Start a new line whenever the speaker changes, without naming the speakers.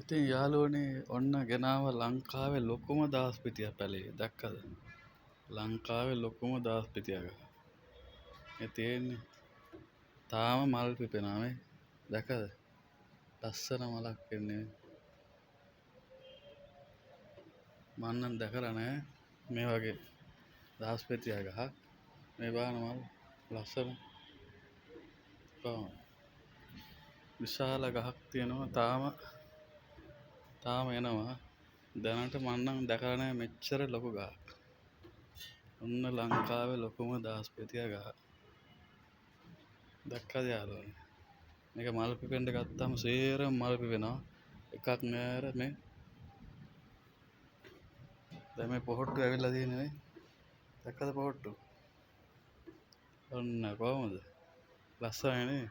ඉතින් යාළුවනේ ඔන්න ගෙනාව ලංකාවේ ලොකුම දාස්පිටියක් පැලේ දැක්කද? ලංකාවේ ලොකුම දාස්පිටියක. ඒ තියෙන්නේ තාම මල් පිපෙනවා මේ. දැකද? ලස්සන මලක් එන්නේ. මම නම් දැකලා නැහැ මේ වගේ දාස්පිටිය ගහක්. මේ බාන මල් ලස්සන. විශාල ගහක් තියෙනවා තාම එනවා. දැනට මම නම් දැකලා නැහැ මෙච්චර ලොකු ගහක්. ඔන්න ලංකාවේ ලොකුම දාස්පිටිය ගහ. දැක්කද යාළුවනේ? මේක මල් පිපෙන්න ගත්තාම සේරම මල් පිපෙනවා. එකක් නෑර මේ. දැන් මේ පොහොට්ටු ඇවිල්ලා තියෙන්නේ නේ. දැක්කද පොහොට්ටු? ඔන්න කොහමද? ලස්සනයි නේ.